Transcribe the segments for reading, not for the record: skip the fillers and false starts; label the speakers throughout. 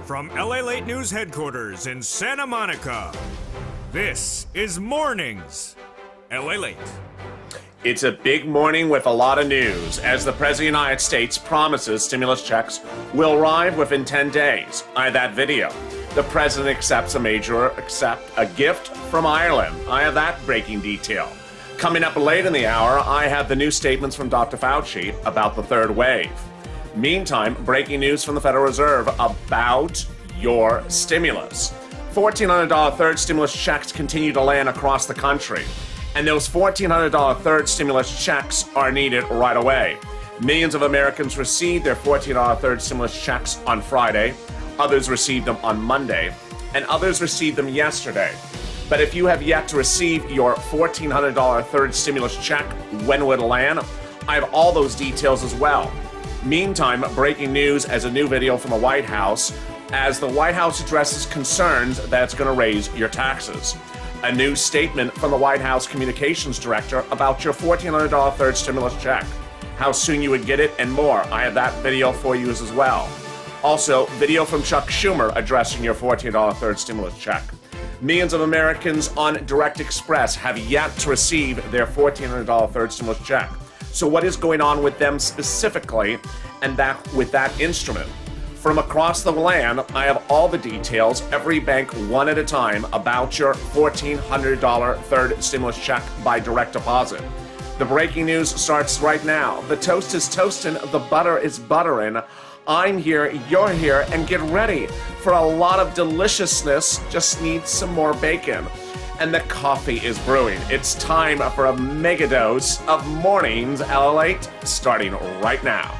Speaker 1: From LALATE News headquarters in Santa Monica, this is Mornings LALATE.
Speaker 2: It's a big morning with a lot of news as the President of the United States promises stimulus checks will arrive within 10 days. I have that video. The President accepts a gift from Ireland. I have that breaking detail. Coming up late in the hour, I have the new statements from Dr. Fauci about the third wave. Meantime, breaking news from the Federal Reserve about your stimulus. $1,400 third stimulus checks continue to land across the country. And those $1,400 third stimulus checks are needed right away. Millions of Americans received their $1,400 third stimulus checks on Friday. Others received them on Monday. And others received them yesterday. But if you have yet to receive your $1,400 third stimulus check, when will it land? I have all those details as well. Meantime, breaking news as a new video from the White House as the White House addresses concerns that it's going to raise your taxes. A new statement from the White House Communications Director about your $1,400 third stimulus check, how soon you would get it, and more. I have that video for you as well. Also, video from Chuck Schumer addressing your $1,400 third stimulus check. Millions of Americans on Direct Express have yet to receive their $1,400 third stimulus check. So what is going on with them specifically and with that instrument? From across the land, I have all the details, every bank one at a time, about your $1,400 third stimulus check by direct deposit. The breaking news starts right now. The toast is toasting, the butter is buttering. I'm here, you're here, and get ready for a lot of deliciousness. Just need some more bacon. And the coffee is brewing. It's time for a mega dose of Mornings LALATE, starting right now.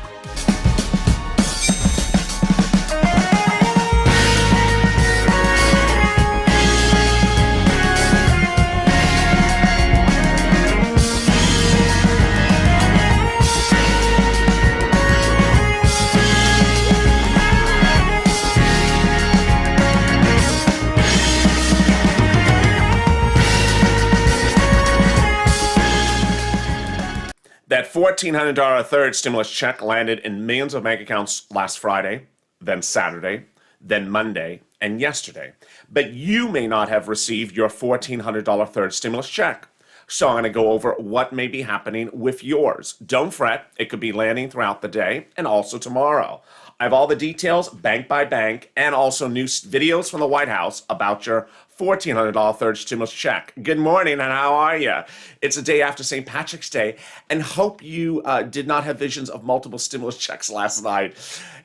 Speaker 2: That $1,400 third stimulus check landed in millions of bank accounts last Friday, then Saturday, then Monday, and yesterday. But you may not have received your $1,400 third stimulus check. So I'm going to go over what may be happening with yours. Don't fret, it could be landing throughout the day and also tomorrow. I have all the details, bank by bank, and also new videos from the White House about your $1,400 third stimulus check. Good morning, and how are you? It's a day after St. Patrick's Day, and hope you did not have visions of multiple stimulus checks last night,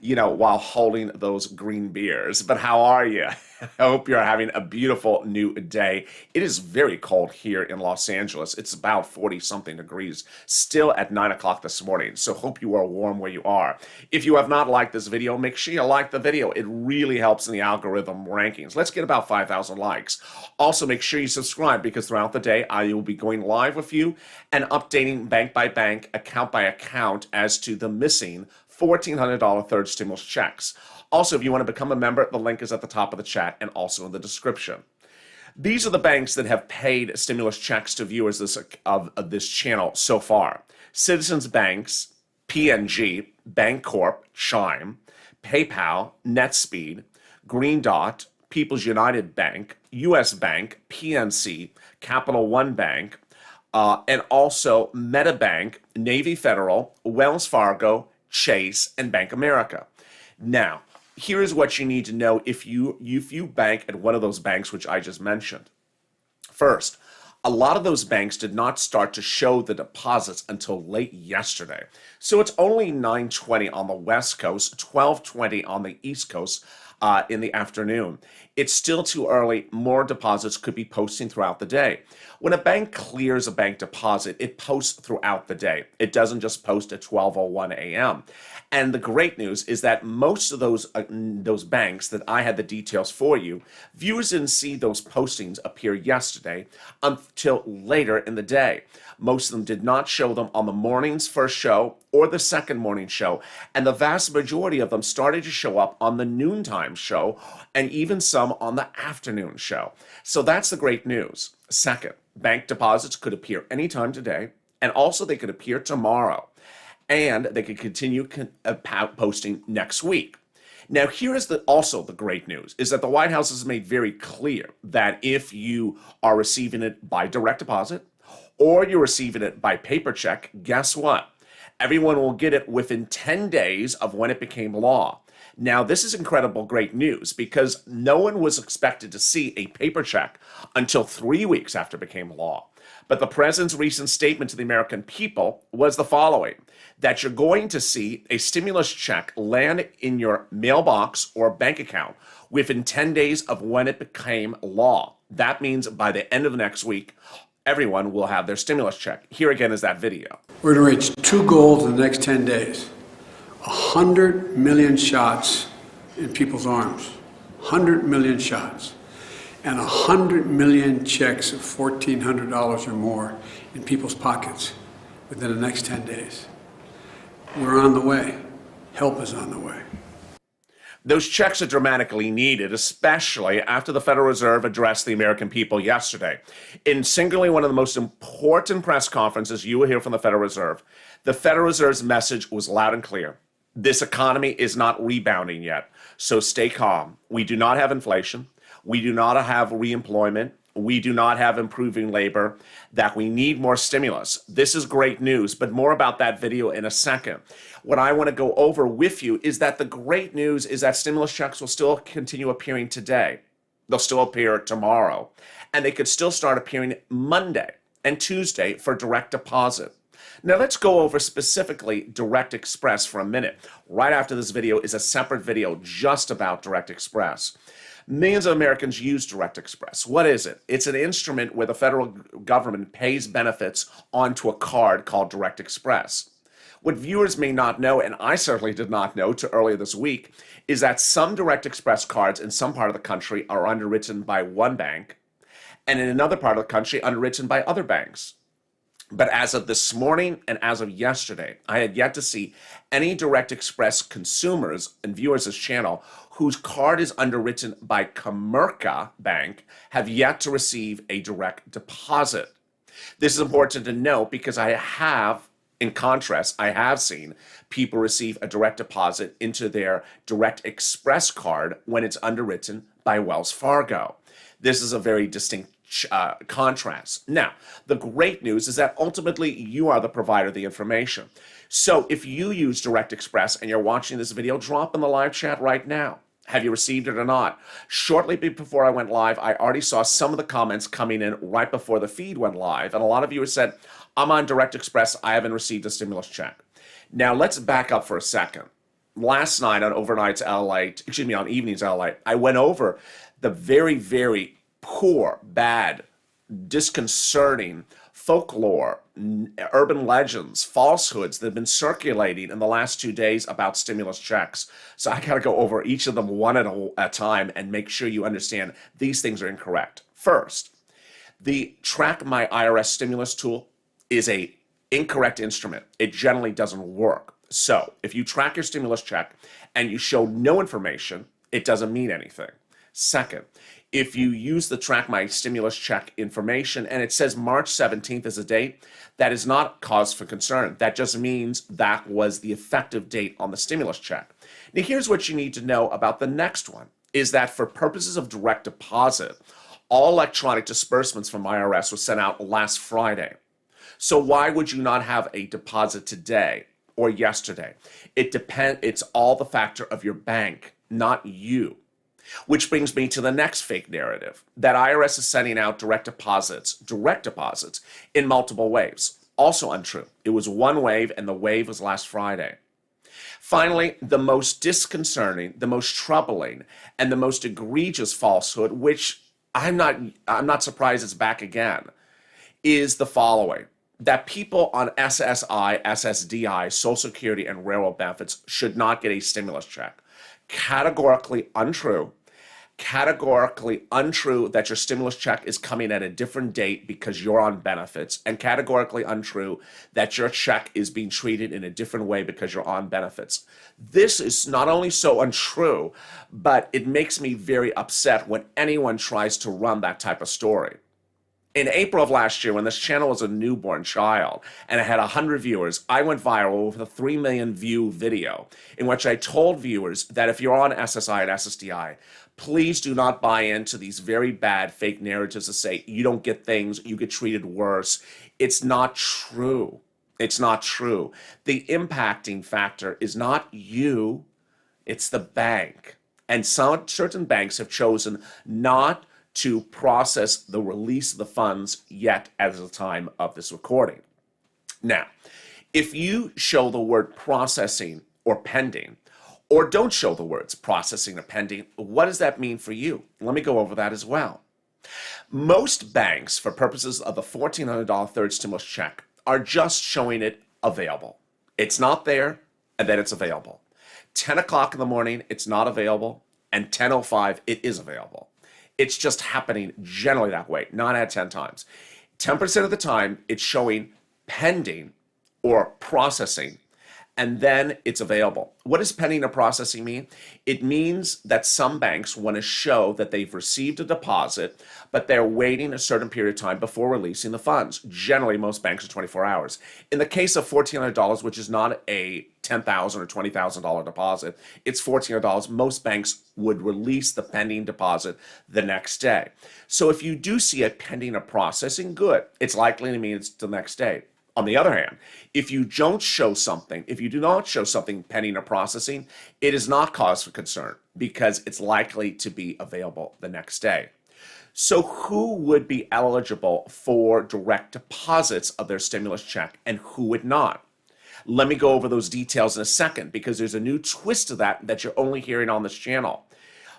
Speaker 2: while holding those green beers. But how are you? I hope you're having a beautiful new day. It is very cold here in Los Angeles. It's about 40-something degrees still at 9 o'clock this morning, so hope you are warm where you are. If you have not liked this video, make sure you like the video. It really helps in the algorithm rankings. Let's get about 5,000 likes. Also, make sure you subscribe because throughout the day, I will be going live with you and updating bank by bank, account by account as to the missing $1,400 third stimulus checks. Also, if you want to become a member, the link is at the top of the chat and also in the description. These are the banks that have paid stimulus checks to viewers of this channel so far. Citizens Banks, PNG, Bancorp, Chime, PayPal, NetSpeed, Green Dot, People's United Bank, US Bank, PNC, Capital One Bank, and also MetaBank, Navy Federal, Wells Fargo, Chase, and Bank America. Now, here's what you need to know if you bank at one of those banks which I just mentioned. First, a lot of those banks did not start to show the deposits until late yesterday. So it's only 9:20 on the West Coast, 12:20 on the East Coast in the afternoon. It's still too early. More deposits could be posting throughout the day. When a bank clears a bank deposit, it posts throughout the day. It doesn't just post at 12:01 a.m. And the great news is that most of those banks that I had the details for you, viewers didn't see those postings appear yesterday until later in the day. Most of them did not show them on the morning's first show or the second morning show, and the vast majority of them started to show up on the noontime show and even some on the afternoon show. So that's the great news. Second, bank deposits could appear anytime today, and also they could appear tomorrow. And they could continue posting next week. Now, here is also the great news, is that the White House has made very clear that if you are receiving it by direct deposit or you're receiving it by paper check, guess what? Everyone will get it within 10 days of when it became law. Now, this is incredible great news because no one was expected to see a paper check until 3 weeks after it became law. But the president's recent statement to the American people was the following, that you're going to see a stimulus check land in your mailbox or bank account within 10 days of when it became law. That means by the end of next week, everyone will have their stimulus check. Here again is that video.
Speaker 3: We're going to reach 2 goals in the next 10 days. 100 million shots in people's arms. 100 million shots. And 100 million checks of $1,400 or more in people's pockets within the next 10 days. We're on the way. Help is on the way.
Speaker 2: Those checks are dramatically needed, especially after the Federal Reserve addressed the American people yesterday. In singularly one of the most important press conferences you will hear from the Federal Reserve, the Federal Reserve's message was loud and clear. This economy is not rebounding yet, so stay calm. We do not have inflation. We do not have reemployment. We do not have improving labor, that we need more stimulus. This is great news, but more about that video in a second. What I want to go over with you is that the great news is that stimulus checks will still continue appearing today. They'll still appear tomorrow. And they could still start appearing Monday and Tuesday for direct deposit. Now let's go over specifically Direct Express for a minute. Right after this video is a separate video just about Direct Express. Millions of Americans use Direct Express. What is it? It's an instrument where the federal government pays benefits onto a card called Direct Express. What viewers may not know, and I certainly did not know till earlier this week, is that some Direct Express cards in some part of the country are underwritten by one bank, and in another part of the country underwritten by other banks. But as of this morning and as of yesterday, I had yet to see any Direct Express consumers and viewers of this channel whose card is underwritten by Comerica Bank have yet to receive a direct deposit. This is important to note because in contrast, I have seen people receive a direct deposit into their Direct Express card when it's underwritten by Wells Fargo. This is a very distinct contrast. Now, the great news is that ultimately you are the provider of the information. So if you use Direct Express and you're watching this video, drop in the live chat right now. Have you received it or not? Shortly before I went live, I already saw some of the comments coming in right before the feed went live. And a lot of you have said, I'm on Direct Express. I haven't received a stimulus check. Now, let's back up for a second. Last night on on evenings LALATE, I went over the very, very poor, bad, disconcerting folklore, urban legends, falsehoods that have been circulating in the last 2 days about stimulus checks. So I got to go over each of them one at a time and make sure you understand these things are incorrect. First, the Track My IRS stimulus tool is an incorrect instrument. It generally doesn't work. So if you track your stimulus check and you show no information, it doesn't mean anything. Second, if you use the Track My Stimulus Check information and it says March 17th as a date, that is not cause for concern. That just means that was the effective date on the stimulus check. Now, here's what you need to know about the next one, is that for purposes of direct deposit, all electronic disbursements from IRS were sent out last Friday. So why would you not have a deposit today or yesterday? It's all the factor of your bank, not you. Which brings me to the next fake narrative, that IRS is sending out direct deposits in multiple waves. Also untrue. It was one wave, and the wave was last Friday. Finally, the most disconcerting, the most troubling, and the most egregious falsehood, which I'm not surprised it's back again, is the following: that people on SSI, SSDI, Social Security, and railroad benefits should not get a stimulus check. Categorically untrue. Categorically untrue that your stimulus check is coming at a different date because you're on benefits, and categorically untrue that your check is being treated in a different way because you're on benefits. This is not only so untrue, but it makes me very upset when anyone tries to run that type of story. In April of last year, when this channel was a newborn child and it had 100 viewers, I went viral with a 3 million view video in which I told viewers that if you're on SSI and SSDI, please do not buy into these very bad fake narratives that say you don't get things, you get treated worse. It's not true. It's not true. The impacting factor is not you, it's the bank. And certain banks have chosen not to process the release of the funds yet at the time of this recording. Now, if you show the word processing or pending, or don't show the words processing or pending, what does that mean for you? Let me go over that as well. Most banks, for purposes of the $1,400 third stimulus check, are just showing it available. It's not there, and then it's available. 10 o'clock in the morning, it's not available, and 10:05, it is available. It's just happening generally that way, 9 out of 10 times. 10% of the time, it's showing pending or processing, and then it's available. What does pending or processing mean? It means that some banks want to show that they've received a deposit, but they're waiting a certain period of time before releasing the funds. Generally, most banks are 24 hours. In the case of $1,400, which is not a $10,000 or $20,000 deposit, it's $1,400. Most banks would release the pending deposit the next day. So if you do see a pending or processing, good. It's likely to mean it's the next day. On the other hand, if you don't show something, if you do not show something pending or processing, it is not cause for concern because it's likely to be available the next day. So who would be eligible for direct deposits of their stimulus check and who would not? Let me go over those details in a second because there's a new twist to that you're only hearing on this channel.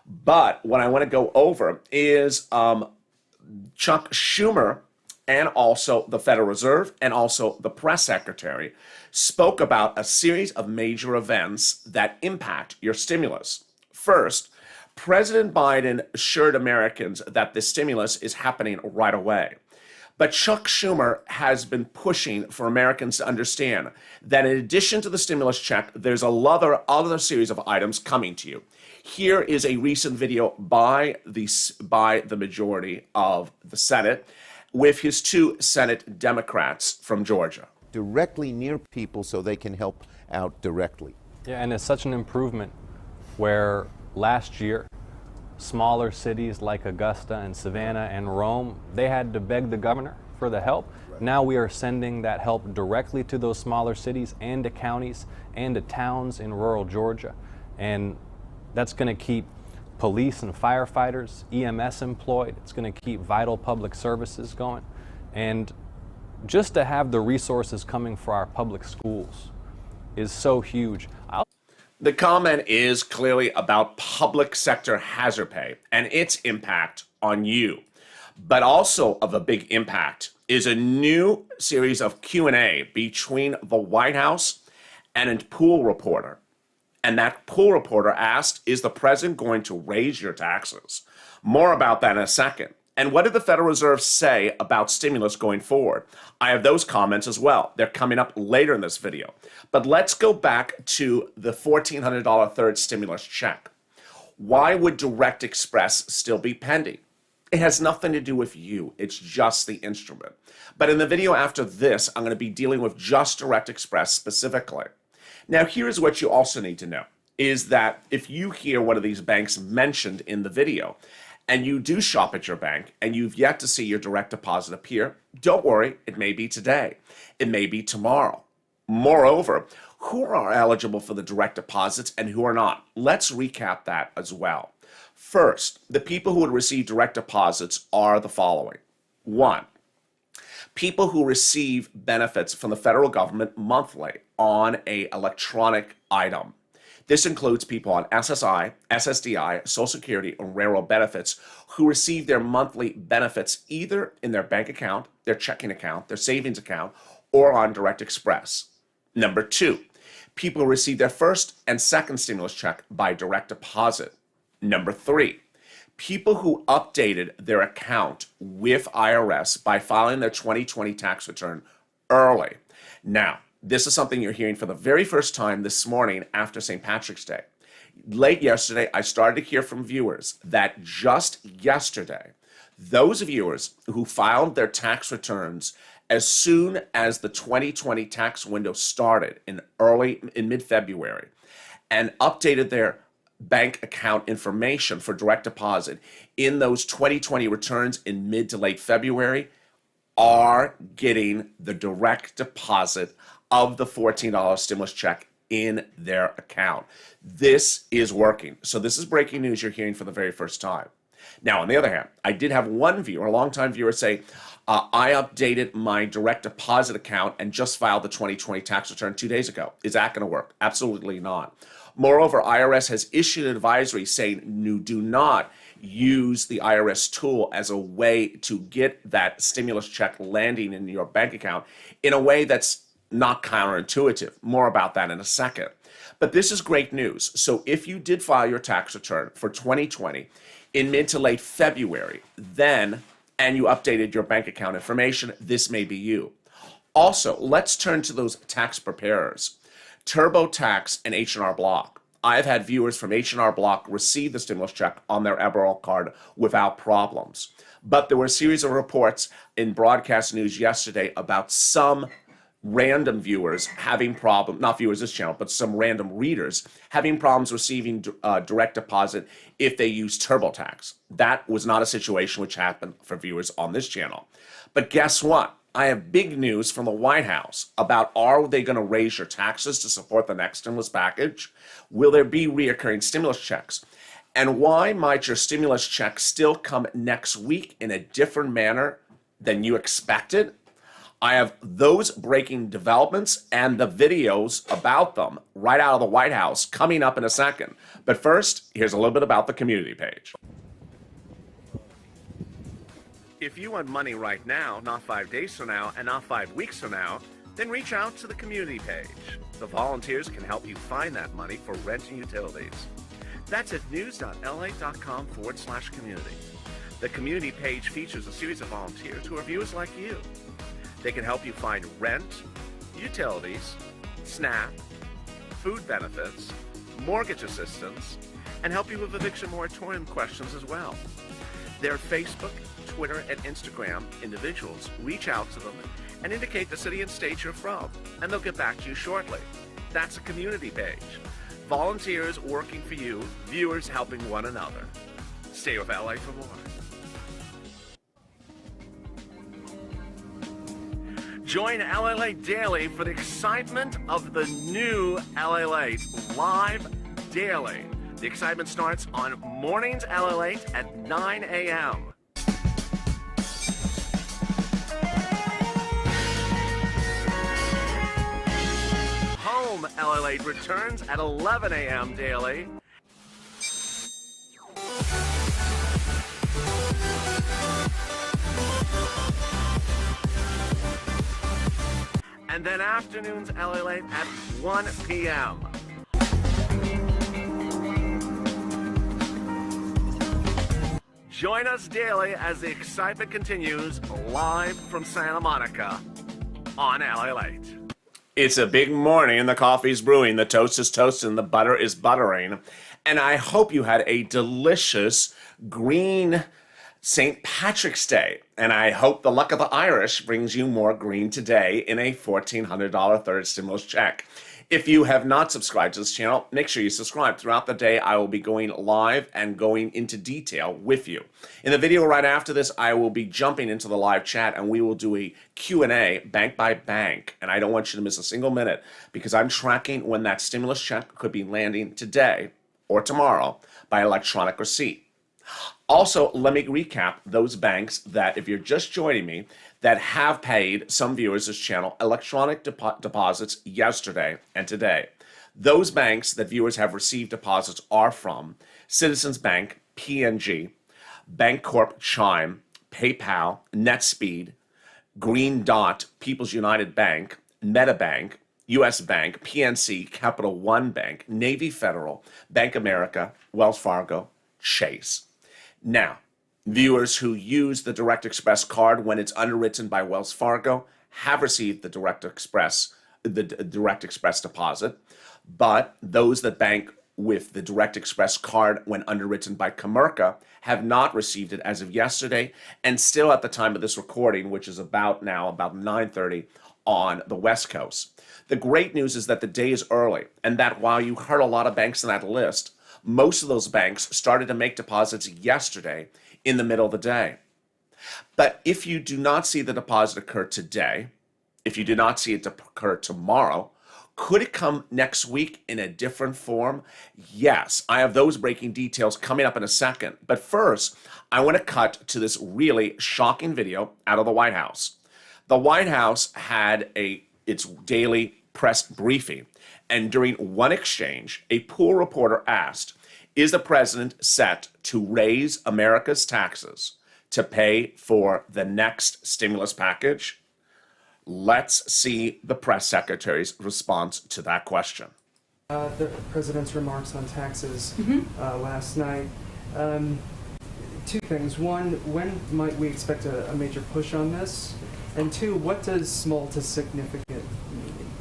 Speaker 2: But what I want to go over is Chuck Schumer and also the Federal Reserve and also the press secretary spoke about a series of major events that impact your stimulus. First, President Biden assured Americans that the stimulus is happening right away. But Chuck Schumer has been pushing for Americans to understand that in addition to the stimulus check, there's other series of items coming to you. Here is a recent video by the majority of the Senate with his two Senate Democrats from Georgia.
Speaker 4: Directly near people so they can help out directly.
Speaker 5: Yeah, and it's such an improvement where last year, smaller cities like Augusta and Savannah and Rome, they had to beg the governor for the help. Right. Now we are sending that help directly to those smaller cities and to counties and to towns in rural Georgia. And that's going to keep police and firefighters, EMS employed. It's going to keep vital public services going. And just to have the resources coming for our public schools is so huge.
Speaker 2: The comment is clearly about public sector hazard pay and its impact on you. But also of a big impact is a new series of Q&A between the White House and a pool reporter. And that pool reporter asked, is the president going to raise your taxes? More about that in a second. And what did the Federal Reserve say about stimulus going forward? I have those comments as well. They're coming up later in this video. But let's go back to the $1,400 third stimulus check. Why would Direct Express still be pending? It has nothing to do with you. It's just the instrument. But in the video after this, I'm going to be dealing with just Direct Express specifically. Now, here's what you also need to know, is that if you hear one of these banks mentioned in the video, and you do shop at your bank, and you've yet to see your direct deposit appear, don't worry, it may be today. It may be tomorrow. Moreover, who are eligible for the direct deposits and who are not? Let's recap that as well. First, the people who would receive direct deposits are the following. 1, people who receive benefits from the federal government monthly on an electronic item. This includes people on SSI, SSDI, Social Security, and railroad benefits who receive their monthly benefits either in their bank account, their checking account, their savings account, or on Direct Express. Number 2, people who receive their first and second stimulus check by direct deposit. Number 3, people who updated their account with IRS by filing their 2020 tax return early. Now, this is something you're hearing for the very first time this morning after St. Patrick's Day. Late yesterday, I started to hear from viewers that just yesterday, Those viewers who filed their tax returns as soon as the 2020 tax window started in mid-February and updated their bank account information for direct deposit in those 2020 returns in mid to late February are getting the direct deposit of the $14 stimulus check in their account. This is working. So this is breaking news you're hearing for the very first time. Now, on the other hand, I did have one viewer, a longtime viewer, say, I updated my direct deposit account and just filed the 2020 tax return 2 days ago. Is that going to work? Absolutely not. Moreover, IRS has issued an advisory saying you do not use the IRS tool as a way to get that stimulus check landing in your bank account in a way that's not counterintuitive. More about that in a second. But this is great news. So if you did file your tax return for 2020 in mid to late February, and you updated your bank account information, this may be you. Also, let's turn to those tax preparers. TurboTax and H&R Block. I've had viewers from H&R Block receive the stimulus check on their Eberl card without problems. But there were a series of reports in broadcast news yesterday about some random viewers having problems, not viewers this channel, but some random readers having problems receiving direct deposit if they use TurboTax. That was not a situation which happened for viewers on this channel. But guess what? I have big news from the White House about, are they going to raise your taxes to support the next stimulus package? Will there be reoccurring stimulus checks? And why might your stimulus check still come next week in a different manner than you expected? I have those breaking developments and the videos about them right out of the White House coming up in a second. But first, here's a little bit about the community page. If you want money right now, not 5 days from now, and not 5 weeks from now, then reach out to the community page. The volunteers can help you find that money for rent and utilities. That's at news.la.com/community. The community page features a series of volunteers who are viewers like you. They can help you find rent, utilities, SNAP, food benefits, mortgage assistance, and help you with eviction moratorium questions as well. Their Facebook, Twitter, and Instagram individuals reach out to them and indicate the city and state you're from, and they'll get back to you shortly. That's a community page. Volunteers working for you, viewers helping one another. Stay with LA for more. Join LALATE Daily for the excitement of the new LALATE live daily. The excitement starts on mornings LALATE at 9 a.m. Home LALATE returns at 11 a.m. daily. And then afternoons LALATE at 1 p.m. Join us daily as the excitement continues live from Santa Monica on LALATE. It's a big morning and the coffee's brewing, the toast is toasting, the butter is buttering. And I hope you had a delicious green St. Patrick's Day. And I hope the luck of the Irish brings you more green today in a $1,400 third stimulus check. If you have not subscribed to this channel, make sure you subscribe. Throughout the day, I will be going live and going into detail with you. In the video right after this, I will be jumping into the live chat and we will do a Q&A bank by bank. And I don't want you to miss a single minute because I'm tracking when that stimulus check could be landing today or tomorrow by electronic receipt. Also, let me recap those banks that, if you're just joining me, that have paid some viewers this channel electronic deposits yesterday and today. Those banks that viewers have received deposits are from Citizens Bank, PNG, Bancorp Chime, PayPal, NetSpeed, Green Dot, People's United Bank, MetaBank, US Bank, PNC, Capital One Bank, Navy Federal, Bank America, Wells Fargo, Chase. Now, viewers who use the Direct Express card when it's underwritten by Wells Fargo have received the Direct Express deposit, but those that bank with the Direct Express card when underwritten by Comerica have not received it as of yesterday, and still at the time of this recording, which is about 9:30 on the West Coast. The great news is that the day is early, and that while you heard a lot of banks in that list, most of those banks started to make deposits yesterday in the middle of the day. But if you do not see the deposit occur today, if you do not see it occur tomorrow, could it come next week in a different form? Yes, I have those breaking details coming up in a second. But first, I want to cut to this really shocking video out of the White House. The White House had its daily press briefing, and during one exchange, a pool reporter asked, "Is the president set to raise America's taxes to pay for the next stimulus package?" Let's see the press secretary's response to that question.
Speaker 6: The president's remarks on taxes last night. Two things. One, when might we expect a major push on this? And two, what does small to significant mean?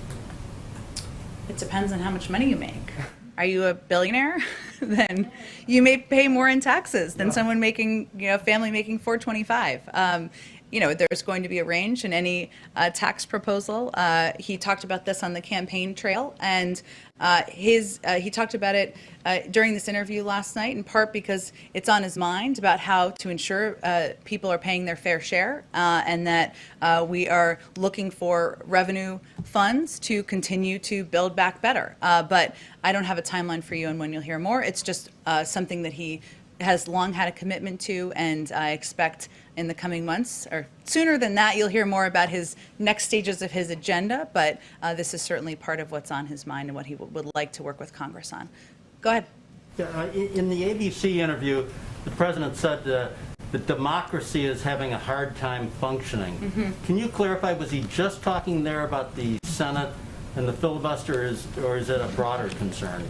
Speaker 7: It depends on how much money you make. Are you a billionaire? Then you may pay more in taxes than someone making, family making $425. There's going to be a range in any tax proposal. He talked about this on the campaign trail, and he talked about it during this interview last night, in part because it's on his mind about how to ensure people are paying their fair share, and that we are looking for revenue funds to continue to build back better. But I don't have a timeline for you on when you'll hear more. It's just something that he has long had a commitment to, and I expect in the coming months, or sooner than that, you'll hear more about his next stages of his agenda, but this is certainly part of what's on his mind and what he would like to work with Congress on. Go ahead.
Speaker 8: Yeah, in the ABC interview, the president said that democracy is having a hard time functioning. Can you clarify, was he just talking there about the Senate and the filibuster, or is it a broader concern?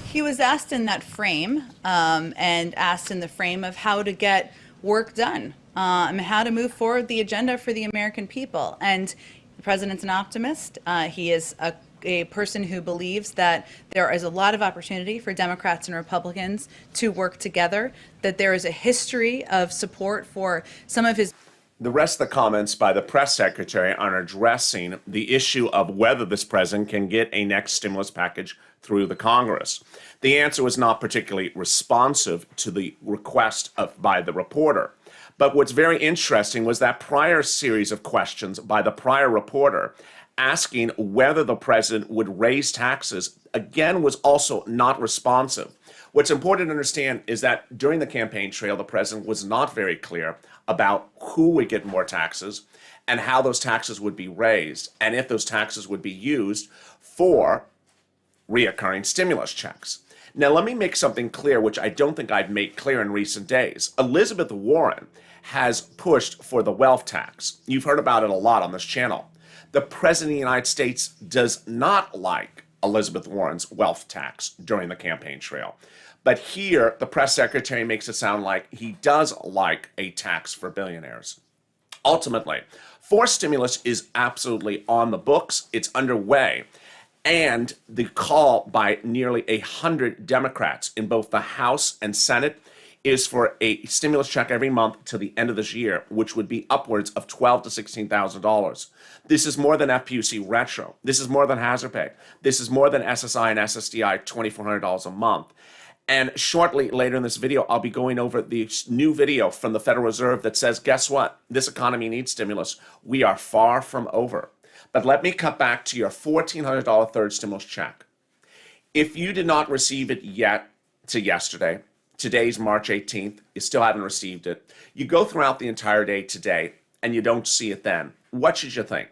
Speaker 7: He was asked in that frame, and asked in the frame of how to get work done, and how to move forward the agenda for the American people. And the president's an optimist. He is a person who believes that there is a lot of opportunity for Democrats and Republicans to work together, that there is a history of support for some of his.
Speaker 2: The rest of the comments by the press secretary are addressing the issue of whether this president can get a next stimulus package through the Congress. The answer was not particularly responsive to the request by the reporter. But what's very interesting was that prior series of questions by the prior reporter asking whether the president would raise taxes, again, was also not responsive. What's important to understand is that during the campaign trail, the president was not very clear about who would get more taxes and how those taxes would be raised, and if those taxes would be used for reoccurring stimulus checks. Now, let me make something clear, which I don't think I've made clear in recent days. Elizabeth Warren has pushed for the wealth tax. You've heard about it a lot on this channel. The President of the United States does not like Elizabeth Warren's wealth tax during the campaign trail. But here, the press secretary makes it sound like he does like a tax for billionaires. Ultimately, forced stimulus is absolutely on the books. It's underway. And the call by nearly 100 Democrats in both the House and Senate is for a stimulus check every month to the end of this year, which would be upwards of $12,000 to $16,000. This is more than FPUC retro. This is more than hazard pay. This is more than SSI and SSDI, $2,400 a month. And shortly later in this video, I'll be going over the new video from the Federal Reserve that says, guess what? This economy needs stimulus. We are far from over. But let me cut back to your $1,400 third stimulus check. If you did not receive it yet to yesterday, today's March 18th, you still haven't received it, you go throughout the entire day today and you don't see it then, what should you think?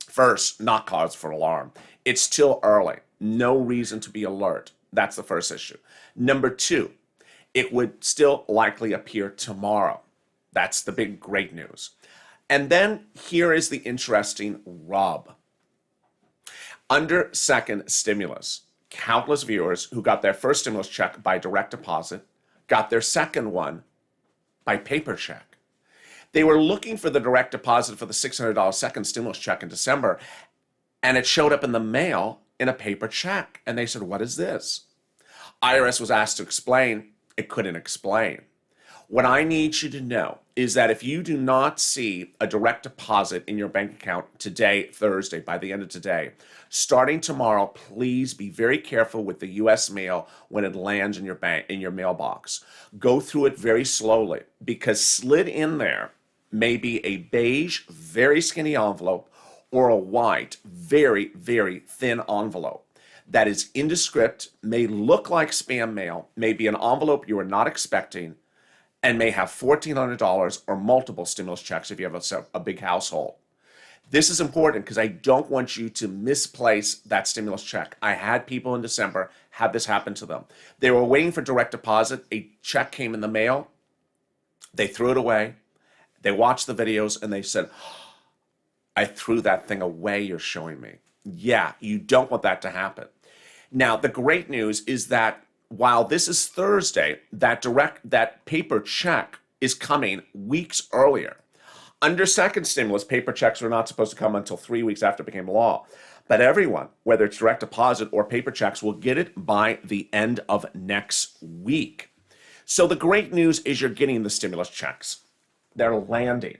Speaker 2: First, not cause for alarm. It's still early. No reason to be alert. That's the first issue. Number two, it would still likely appear tomorrow. That's the big great news. And then here is the interesting rub. Under second stimulus, countless viewers who got their first stimulus check by direct deposit got their second one by paper check. They were looking for the direct deposit for the $600 second stimulus check in December, and it showed up in the mail in a paper check. And they said, what is this? IRS was asked to explain, it couldn't explain. What I need you to know is that if you do not see a direct deposit in your bank account today, Thursday, by the end of today, starting tomorrow, please be very careful with the U.S. mail when it lands in your mailbox. Go through it very slowly, because slid in there may be a beige, very skinny envelope or a white, very, very thin envelope that is indescript, may look like spam mail, may be an envelope you are not expecting, and may have $1,400 or multiple stimulus checks if you have a big household. This is important because I don't want you to misplace that stimulus check. I had people in December have this happen to them. They were waiting for direct deposit. A check came in the mail. They threw it away. They watched the videos and they said, I threw that thing away you're showing me. Yeah, you don't want that to happen. Now, the great news is that while this is Thursday, that paper check is coming weeks earlier. Under second stimulus, paper checks were not supposed to come until 3 weeks after it became law. But everyone, whether it's direct deposit or paper checks, will get it by the end of next week. So the great news is you're getting the stimulus checks. They're landing.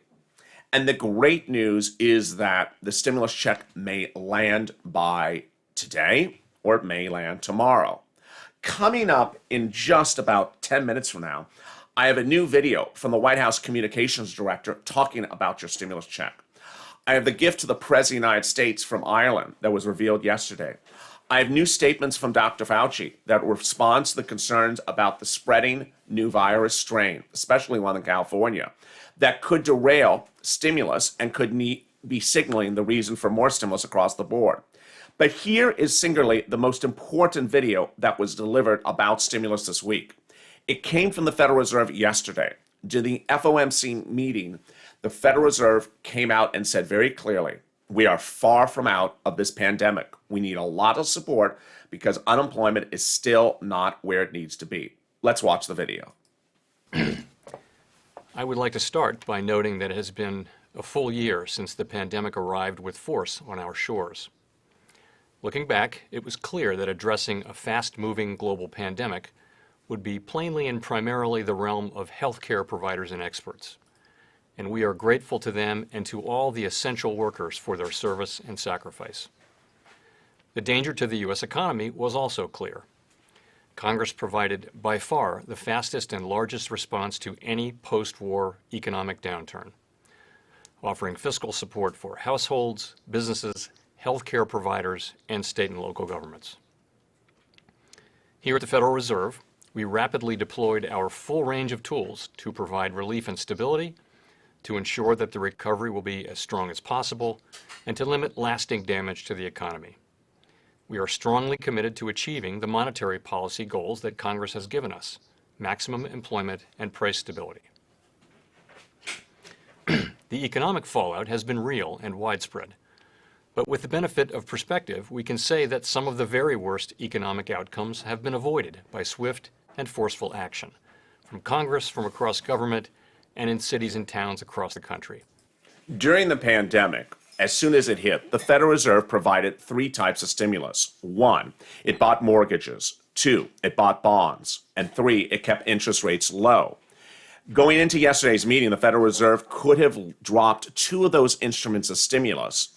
Speaker 2: And the great news is that the stimulus check may land by today or it may land tomorrow. Coming up in just about 10 minutes from now, I have a new video from the White House Communications Director talking about your stimulus check. I have the gift to the President of the United States from Ireland that was revealed yesterday. I have new statements from Dr. Fauci that responds to the concerns about the spreading new virus strain, especially one in California, that could derail stimulus and could be signaling the reason for more stimulus across the board. But here is singularly the most important video that was delivered about stimulus this week. It came from the Federal Reserve yesterday. During the FOMC meeting, the Federal Reserve came out and said very clearly, we are far from out of this pandemic. We need a lot of support because unemployment is still not where it needs to be. Let's watch the video.
Speaker 9: I would like to start by noting that it has been a full year since the pandemic arrived with force on our shores. Looking back, it was clear that addressing a fast-moving global pandemic would be plainly and primarily the realm of healthcare providers and experts. And we are grateful to them and to all the essential workers for their service and sacrifice. The danger to the U.S. economy was also clear. Congress provided by far the fastest and largest response to any post-war economic downturn, offering fiscal support for households, businesses, healthcare providers, and state and local governments. Here at the Federal Reserve, we rapidly deployed our full range of tools to provide relief and stability, to ensure that the recovery will be as strong as possible, and to limit lasting damage to the economy. We are strongly committed to achieving the monetary policy goals that Congress has given us: maximum employment and price stability. The economic fallout has been real and widespread. But with the benefit of perspective, we can say that some of the very worst economic outcomes have been avoided by swift and forceful action from Congress, from across government, and in cities and towns across the country.
Speaker 2: During the pandemic, as soon as it hit, the Federal Reserve provided three types of stimulus. One, it bought mortgages. Two, it bought bonds. And three, it kept interest rates low. Going into yesterday's meeting, the Federal Reserve could have dropped two of those instruments of stimulus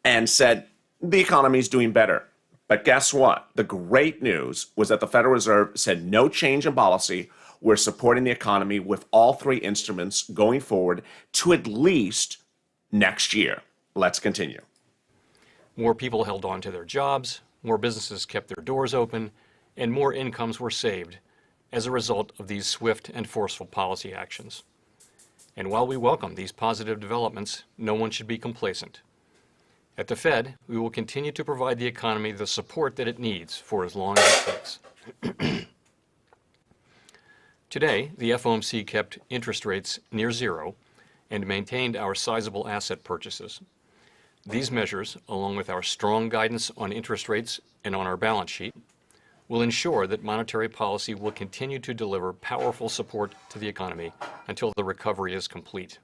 Speaker 2: and said, the economy is doing better. But guess what? The great news was that the Federal Reserve said no change in policy. We're supporting the economy with all three instruments going forward to at least next year. Let's continue.
Speaker 9: More people held on to their jobs, more businesses kept their doors open, and more incomes were saved as a result of these swift and forceful policy actions. And while we welcome these positive developments, no one should be complacent. At the Fed, we will continue to provide the economy the support that it needs for as long as it takes. Today, the FOMC kept interest rates near zero and maintained our sizable asset purchases. These measures, along with our strong guidance on interest rates and on our balance sheet, will ensure that monetary policy will continue to deliver powerful support to the economy until the recovery is complete.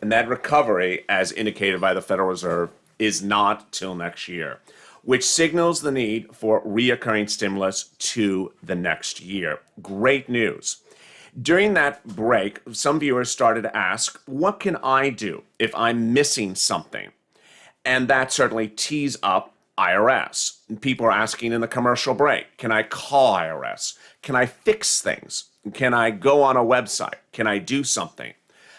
Speaker 2: And that recovery, as indicated by the Federal Reserve, is not till next year. which signals the need for reoccurring stimulus to the next year. Great news. During that break, some viewers started to ask, what can I do if I'm missing something? And that certainly tees up IRS. People are asking in the commercial break, can I call IRS? Can I fix things? Can I go on a website? Can I do something?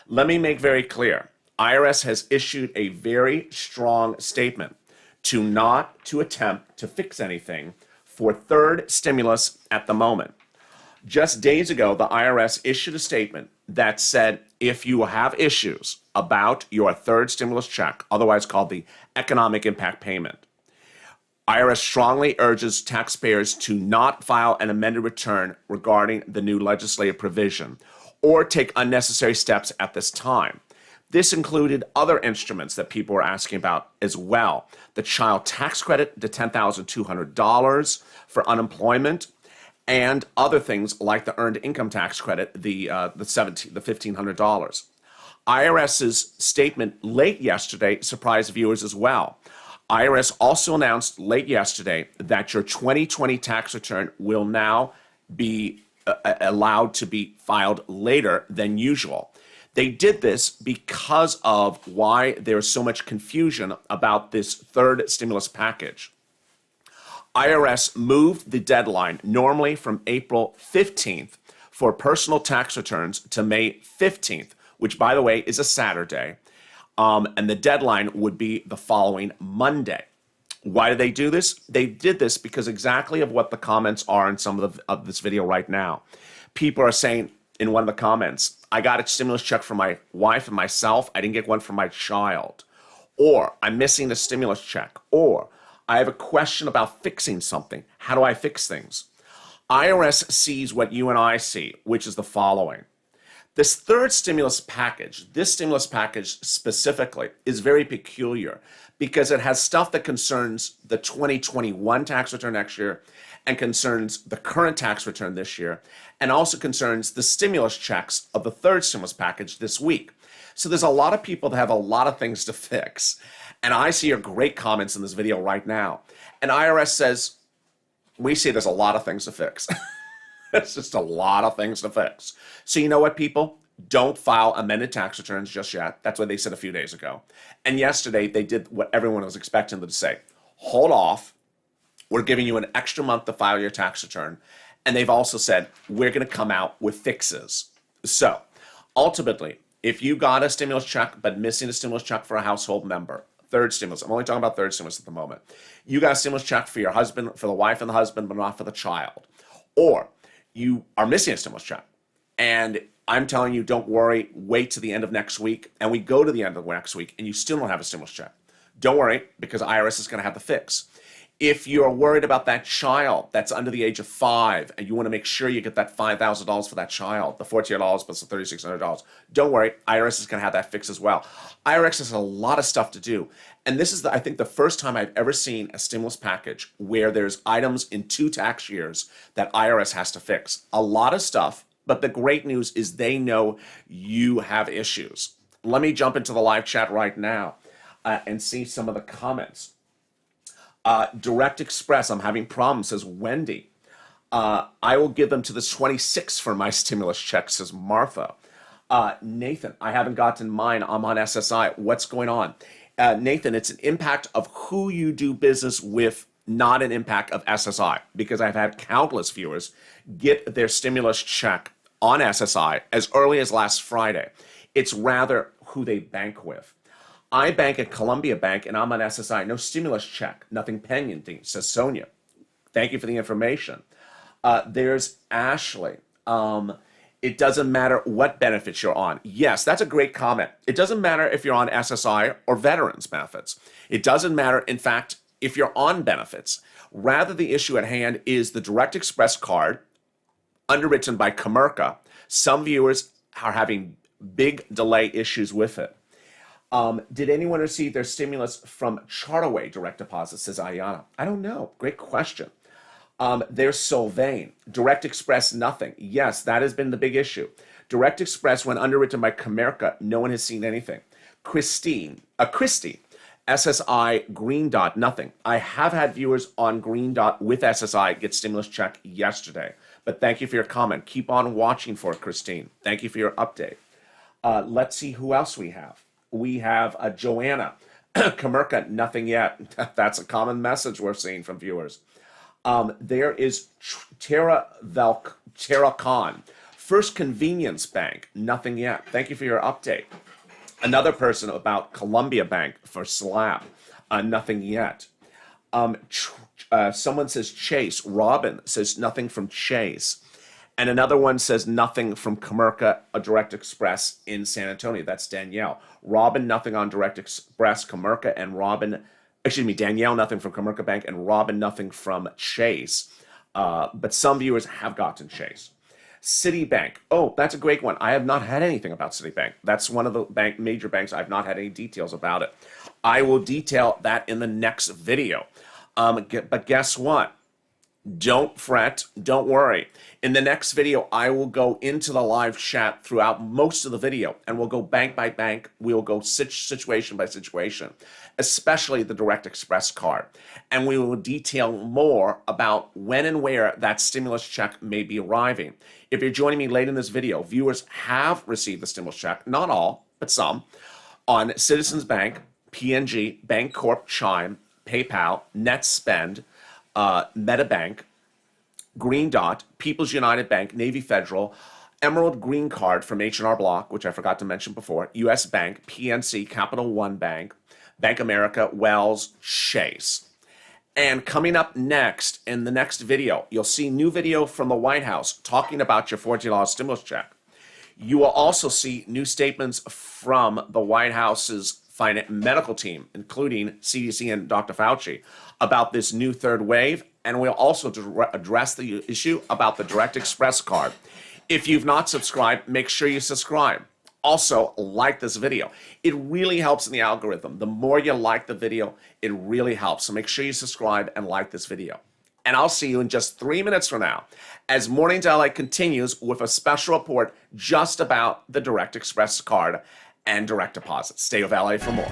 Speaker 2: Let me make very clear, IRS has issued a very strong statement to not to attempt to fix anything for third stimulus at the moment. Just days ago, the IRS issued a statement that said if you have issues about your third stimulus check, otherwise called the economic impact payment, IRS strongly urges taxpayers to not file an amended return regarding the new legislative provision or take unnecessary steps at this time. This included other instruments that people were asking about as well. The child tax credit to $10,200 for unemployment, and other things like the earned income tax credit, the $1,500. IRS's statement late yesterday surprised viewers as well. IRS also announced late yesterday that your 2020 tax return will now be allowed to be filed later than usual. They did this because of why there's so much confusion about this third stimulus package. IRS moved the deadline normally from April 15th for personal tax returns to May 15th, which, by the way, is a Saturday. And the deadline would be the following Monday. Why did they do this? They did this because exactly of what the comments are in some of this video right now. People are saying in one of the comments, I got a stimulus check for my wife and myself. I didn't get one for my child. Or I'm missing a stimulus check. Or I have a question about fixing something. How do I fix things? IRS sees what you and I see, which is the following. This third stimulus package, this stimulus package specifically, is very peculiar because it has stuff that concerns the 2021 tax return next year and concerns the current tax return this year, and also concerns the stimulus checks of the third stimulus package this week. So there's a lot of people that have a lot of things to fix. And I see your great comments in this video right now. And IRS says, we see there's a lot of things to fix. It's just a lot of things to fix. So you know what, people? Don't file amended tax returns just yet. That's what they said a few days ago. And yesterday, they did what everyone was expecting them to say. Hold off. We're giving you an extra month to file your tax return. And they've also said, we're going to come out with fixes. So ultimately, if you got a stimulus check but missing a stimulus check for a household member, third stimulus, I'm only talking about third stimulus at the moment. You got a stimulus check for your husband, for the wife and the husband, but not for the child. Or you are missing a stimulus check. And I'm telling you, don't worry, wait to the end of next week. And we go to the end of next week and you still don't have a stimulus check. Don't worry, because IRS is going to have the fix. If you're worried about that child that's under the age of 5 and you want to make sure you get that $5,000 for that child, the $48 plus the $3,600, don't worry, IRS is going to have that fix as well. IRS has a lot of stuff to do. And this is, I think, the first time I've ever seen a stimulus package where there's items in 2 tax years that IRS has to fix. A lot of stuff, but the great news is they know you have issues. Let me jump into the live chat right now and see some of the comments. Direct Express, I'm having problems, says Wendy. I will give them to the 26th for my stimulus check, says Martha. Nathan, I haven't gotten mine. I'm on SSI. What's going on? Nathan, it's an impact of who you do business with, not an impact of SSI, because I've had countless viewers get their stimulus check on SSI as early as last Friday. It's rather who they bank with. I bank at Columbia Bank, and I'm on SSI. No stimulus check, nothing pending, says Sonia. Thank you for the information. There's Ashley. It doesn't matter what benefits you're on. Yes, that's a great comment. It doesn't matter if you're on SSI or veterans benefits. It doesn't matter, in fact, if you're on benefits. Rather, the issue at hand is the Direct Express card, underwritten by Comerica. Some viewers are having big delay issues with it. Did anyone receive their stimulus from Charterway direct deposit, says Ayana? I don't know. Great question. There's Sylvain. Direct Express, nothing. Yes, that has been the big issue. Direct Express, when underwritten by Comerica, no one has seen anything. Christy, SSI, Green Dot, nothing. I have had viewers on Green Dot with SSI get stimulus check yesterday. But thank you for your comment. Keep on watching for it, Christine. Thank you for your update. Let's see who else we have. We have Joanna. Comerica, nothing yet. That's a common message we're seeing from viewers. There is Tara Khan. First Convenience Bank, nothing yet. Thank you for your update. Another person about Columbia Bank for Slab, nothing yet. Someone says Chase. Robin says nothing from Chase. And another one says nothing from Comerica, a Direct Express in San Antonio. That's Danielle. Robin, nothing on Direct Express, Comerica, and Danielle, nothing from Comerica Bank, and Robin, nothing from Chase. But some viewers have gotten Chase. Citibank. Oh, that's a great one. I have not had anything about Citibank. That's one of the major banks. I've not had any details about it. I will detail that in the next video. But guess what? Don't fret. Don't worry. In the next video, I will go into the live chat throughout most of the video, and we'll go bank by bank. We'll go situation by situation, especially the Direct Express card. And we will detail more about when and where that stimulus check may be arriving. If you're joining me late in this video, viewers have received the stimulus check, not all, but some, on Citizens Bank, PNG, Bancorp, Chime, PayPal, NetSpend, MetaBank, Green Dot, People's United Bank, Navy Federal, Emerald Green Card from H&R Block, which I forgot to mention before, US Bank, PNC, Capital One Bank, Bank America, Wells, Chase. And coming up next, in the next video, you'll see new video from the White House talking about your $14 stimulus check. You will also see new statements from the White House's medical team, including CDC and Dr. Fauci, about this new third wave. And we'll also address the issue about the Direct Express card. If you've not subscribed, make sure you subscribe. Also, like this video. It really helps in the algorithm. The more you like the video, it really helps. So make sure you subscribe and like this video. And I'll see you in just 3 minutes from now as Mornings LA continues with a special report just about the Direct Express card and direct deposit. Stay with LA for more.